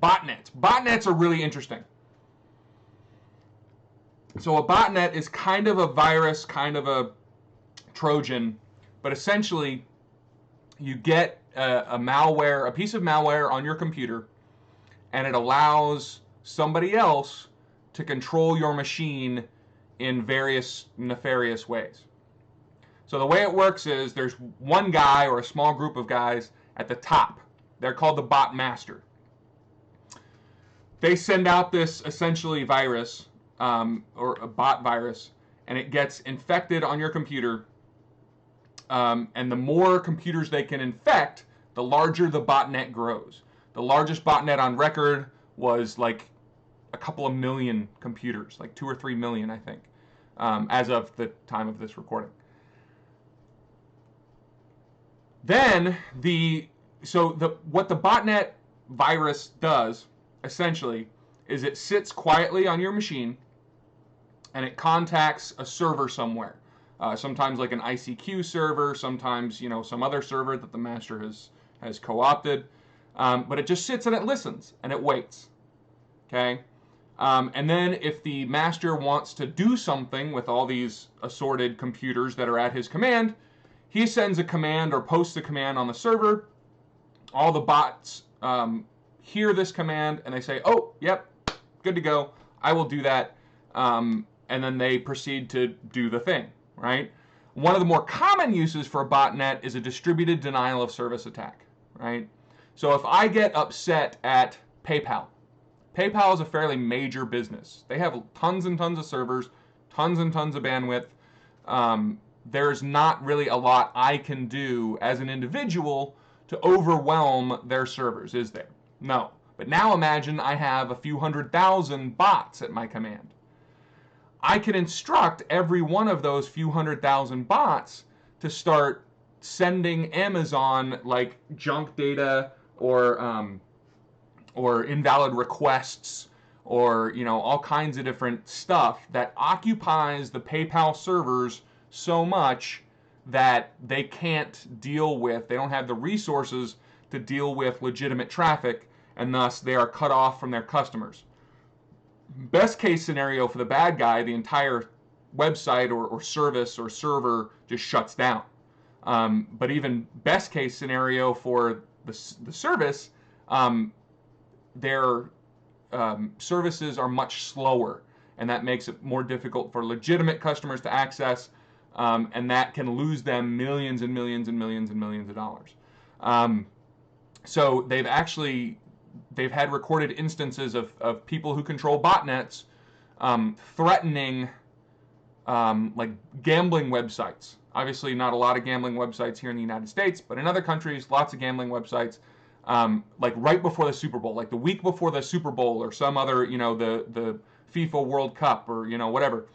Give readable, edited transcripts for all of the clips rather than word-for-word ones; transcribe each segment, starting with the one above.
Botnets. Botnets are really interesting. So a botnet is kind of a virus, kind of a Trojan, but essentially you get a malware, a piece of malware on your computer, and it allows somebody else to control your machine in various nefarious ways. So the way it works is there's one guy or a small group of guys at the top. They're called the bot master. They send out this essentially virus, or a bot virus, and it gets infected on your computer. And the more computers they can infect, the larger the botnet grows. The largest botnet on record was like a couple of million computers, like 2 or 3 million, I think, as of the time of this recording. Then what the botnet virus does essentially is it sits quietly on your machine and it contacts a server somewhere. Sometimes like an ICQ server, sometimes some other server that the master has co-opted, but it just sits and it listens and it waits. Okay, and then if the master wants to do something with all these assorted computers that are at his command, he sends a command or posts a command on the server. All the bots hear this command and they say, "Oh, yep, good to go. I will do that," and then they proceed to do the thing. Right? One of the more common uses for a botnet is a distributed denial of service attack. Right? So if I get upset at PayPal, PayPal is a fairly major business. They have tons and tons of servers, tons and tons of bandwidth. There's not really a lot I can do as an individual to overwhelm their servers, is there? No. But now imagine I have a few 100,000 bots at my command. I can instruct every one of those few 100,000 bots to start sending Amazon like junk data or invalid requests or all kinds of different stuff that occupies the PayPal servers so much that they can't deal with, they don't have the resources to deal with legitimate traffic, and thus they are cut off from their customers. Best case scenario for the bad guy, the entire website or service or server just shuts down. But even best case scenario for the service, their services are much slower, and that makes it more difficult for legitimate customers to access, and that can lose them millions and millions and millions and millions of dollars. So they've had recorded instances of people who control botnets threatening like gambling websites. Obviously not a lot of gambling websites here in the United States, but in other countries, lots of gambling websites, like right before the Super Bowl, like the week before the Super Bowl or some other, the FIFA World Cup or, whatever.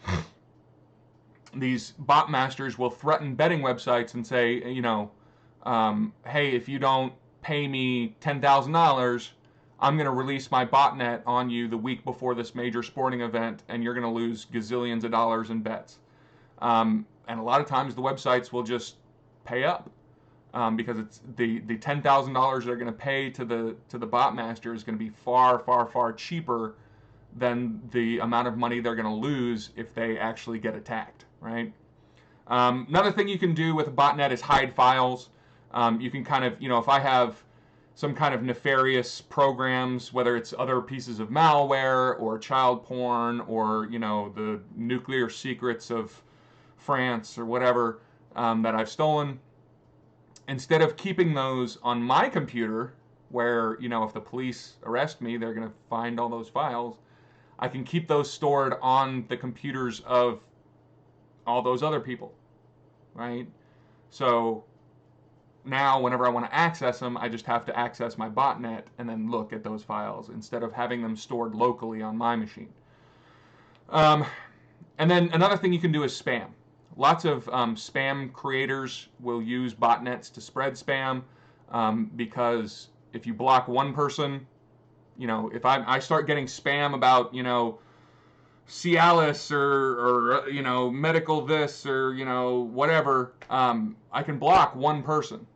These bot masters will threaten betting websites and say, hey, if you don't pay me $10,000, I'm going to release my botnet on you the week before this major sporting event, and you're going to lose gazillions of dollars in bets. And a lot of times the websites will just pay up because it's the $10,000 they're going to pay to the bot master is going to be far, far, far cheaper than the amount of money they're going to lose if they actually get attacked. Right? Another thing you can do with a botnet is hide files. You can kind of, if I have some kind of nefarious programs, whether it's other pieces of malware or child porn or, the nuclear secrets of France or whatever that I've stolen, instead of keeping those on my computer where, if the police arrest me, they're going to find all those files, I can keep those stored on the computers of all those other people, right? So now whenever I want to access them, I just have to access my botnet and then look at those files instead of having them stored locally on my machine. And then another thing you can do is spam. Lots of spam creators will use botnets to spread spam because if you block one person, if I start getting spam about, Cialis or medical this or, whatever, I can block one person.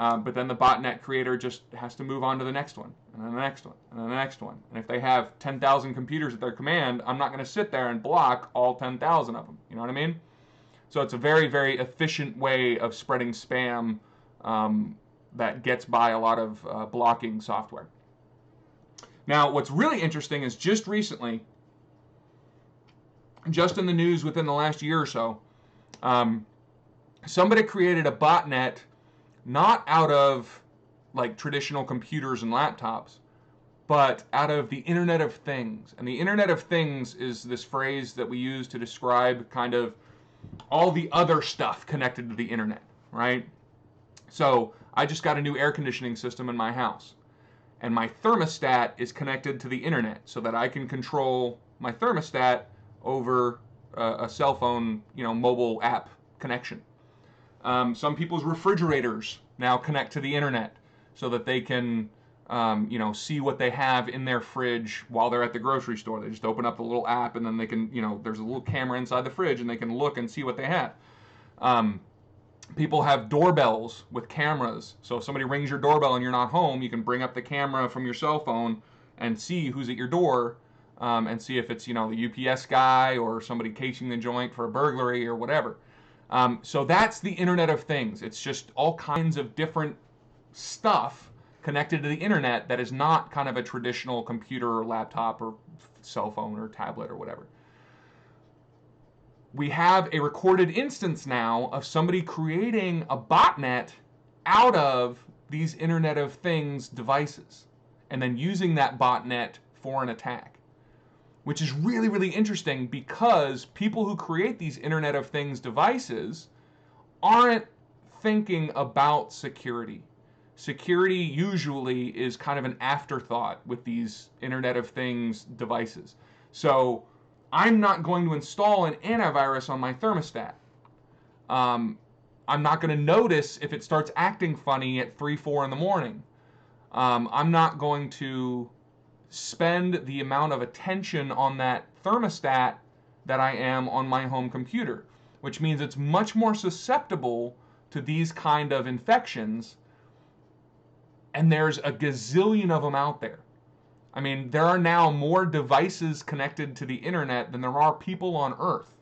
But then the botnet creator just has to move on to the next one, and then the next one, and then the next one. And if they have 10,000 computers at their command, I'm not going to sit there and block all 10,000 of them. You know what I mean? So it's a very, very efficient way of spreading spam that gets by a lot of blocking software. Now, what's really interesting is just recently, just in the news within the last year or so, somebody created a botnet not out of like traditional computers and laptops, but out of the Internet of Things. And the Internet of Things is this phrase that we use to describe kind of all the other stuff connected to the internet, right? So I just got a new air conditioning system in my house, and my thermostat is connected to the internet so that I can control my thermostat over a cell phone, mobile app connection. Some people's refrigerators now connect to the internet so that they can, see what they have in their fridge while they're at the grocery store. They just open up the little app, and then they can, there's a little camera inside the fridge, and they can look and see what they have. People have doorbells with cameras. So if somebody rings your doorbell and you're not home, you can bring up the camera from your cell phone and see who's at your door, and see if it's, the UPS guy or somebody casing the joint for a burglary or whatever. So that's the Internet of Things. It's just all kinds of different stuff connected to the internet that is not kind of a traditional computer or laptop or cell phone or tablet or whatever. We have a recorded instance now of somebody creating a botnet out of these Internet of Things devices and then using that botnet for an attack, which is really, really interesting because people who create these Internet of Things devices aren't thinking about security. Security usually is kind of an afterthought with these Internet of Things devices. So I'm not going to install an antivirus on my thermostat. I'm not going to notice if it starts acting funny at 3, 4 in the morning. I'm not going to spend the amount of attention on that thermostat that I am on my home computer, which means it's much more susceptible to these kind of infections, and there's a gazillion of them out there. I mean, there are now more devices connected to the internet than there are people on Earth.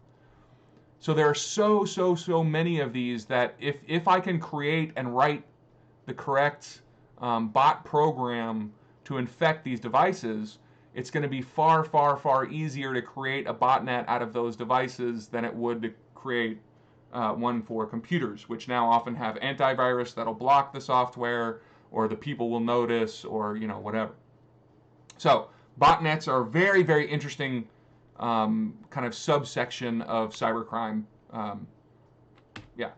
So there are so many of these that if I can create and write the correct bot program to infect these devices, it's going to be far easier to create a botnet out of those devices than it would to create one for computers, which now often have antivirus that'll block the software, or the people will notice, or whatever. So botnets are a very interesting kind of subsection of cybercrime. Yeah,